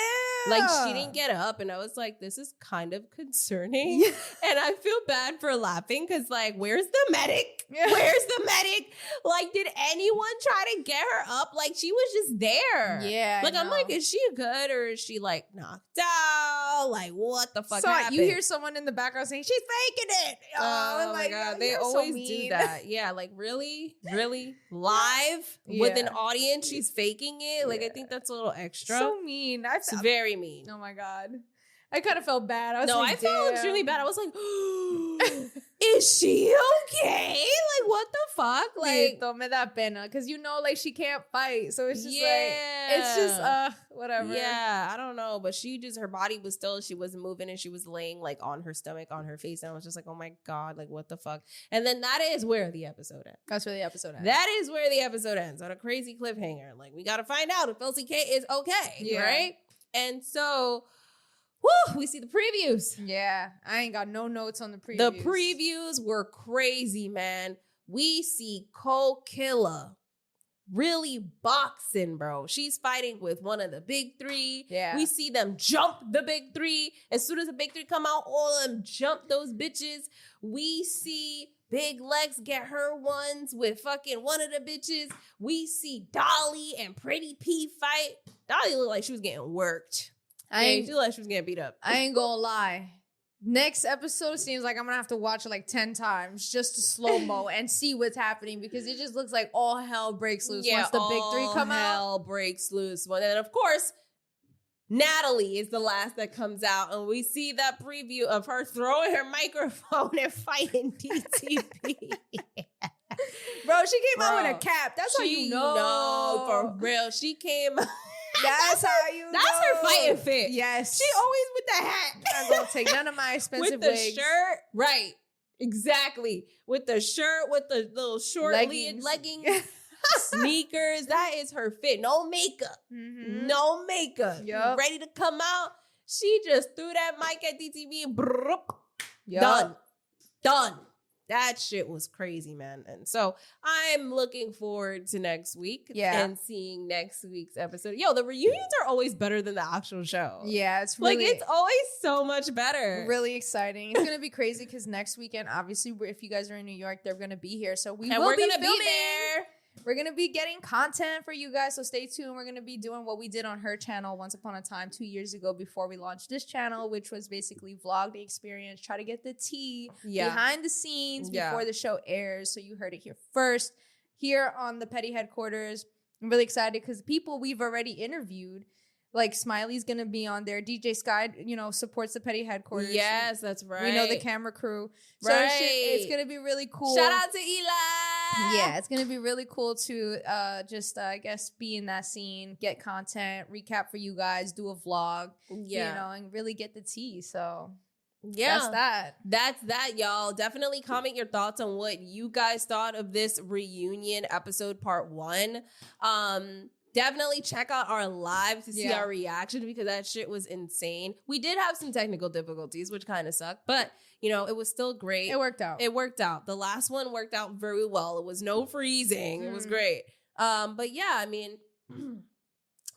Like, she didn't get up, and I was like, this is kind of concerning. Yeah. And I feel bad for laughing, because, like, where's the medic? Yeah. Where's the medic? Like, did anyone try to get her up? Like, she was just there. Yeah. Like, I'm like, is she good, or is she, like, knocked out? Like, what the fuck happened? You hear someone in the background saying, she's faking it. Oh my God. They always do that. Yeah, like, really? Live? With an audience, she's faking it? Like, I think that's a little extra. So mean. It's very mean. Oh my God. I kind of felt bad. I felt extremely bad. I was like, is she okay? Like, what the fuck? Like, me da pena. Because like, she can't fight. So it's just it's just, whatever. Yeah, I don't know. But her body was still, she wasn't moving, and she was laying, like, on her stomach, on her face. And I was just like, oh my God, like, what the fuck? And then that is where the episode ends. That's where the episode ends. That is where the episode ends, on a crazy cliffhanger. Like, we got to find out if Elsie Kay is okay, right? And so, we see the previews. Yeah, I ain't got no notes on the previews. The previews were crazy, man. We see Cold Killer really boxing, bro. She's fighting with one of the big three. Yeah. We see them jump the big three. As soon as the big three come out, all of them jump those bitches. We see Big Lex get her ones with fucking one of the bitches. We see Dolly and Pretty P fight. Dolly looked like she was getting worked. She looked like she was getting beat up. I ain't gonna lie. Next episode seems like I'm gonna have to watch it like 10 times just to slow-mo and see what's happening, because it just looks like all hell breaks loose once the big three come out. All hell breaks loose. Well, then, of course, Natalie is the last that comes out, and we see that preview of her throwing her microphone and fighting DTP. Bro, she came out with a cap. That's how you know. No, for real. She came That's how you know. That's her fighting fit. Yes. She always with the hat. I'm not going to take none of my expensive wigs. With wigs. The shirt. Right. Exactly. With the shirt, with the little short leggings, sneakers. That is her fit. No makeup. Mm-hmm. No makeup. Yep. Ready to come out. She just threw that mic at DTV and Done. That shit was crazy, man. And so I'm looking forward to next week and seeing next week's episode. Yo, the reunions are always better than the actual show. Yeah, it's really... Like, it's always so much better. Really exciting. It's going to be crazy because next weekend, obviously, if you guys are in New York, they're going to be here. So we're going to be there. We're going to be getting content for you guys, so stay tuned. We're going to be doing what we did on her channel once upon a time 2 years ago before we launched this channel, which was basically vlog the experience, try to get the tea behind the scenes before the show airs. So you heard it here first, here on the Petty Headquarters. I'm really excited because people we've already interviewed, like Smiley's going to be on there. DJ Sky, supports the Petty Headquarters. Yes, that's right. We know the camera crew. So it's going to be really cool. Shout out to Eli. Yeah, it's going to be really cool to I guess, be in that scene, get content, recap for you guys, do a vlog, and really get the tea. So that's that, y'all. Definitely comment your thoughts on what you guys thought of this reunion episode part 1. Definitely check out our live to see our reaction, because that shit was insane. We did have some technical difficulties, which kind of sucked, but it was still great. It worked out. The last one worked out very well. It was no freezing. It was great. But yeah, I mean,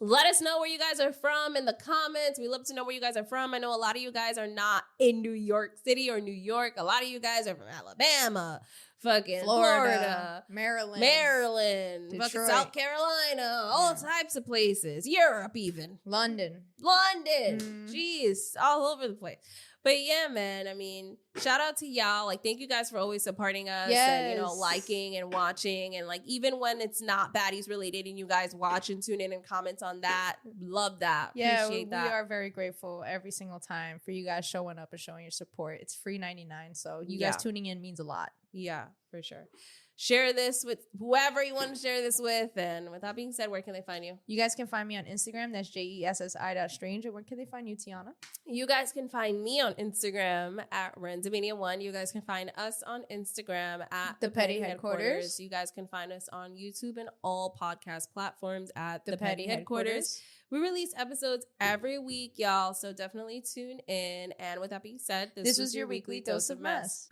let us know where you guys are from in the comments. We love to know where you guys are from. I know a lot of you guys are not in New York City or New York. A lot of you guys are from Alabama, fucking Florida, Maryland, Detroit, fucking South Carolina, all types of places, Europe even. London. Jeez, all over the place. But yeah, man, I mean, shout out to y'all. Like, thank you guys for always supporting us and, you know, liking and watching. And like, even when it's not Baddies related and you guys watch and tune in and comment on that, love that. Yeah, appreciate that. We are very grateful every single time for you guys showing up and showing your support. It's free 99. So you guys tuning in means a lot. Yeah, for sure. Share this with whoever you want to share this with. And with that being said, where can they find you? You guys can find me on Instagram. That's JESSI.strange. And where can they find you, Tiana? You guys can find me on Instagram at Randamania1. You guys can find us on Instagram at The Petty Headquarters. You guys can find us on YouTube and all podcast platforms at The Petty Headquarters. We release episodes every week, y'all. So definitely tune in. And with that being said, this was your weekly dose of mess.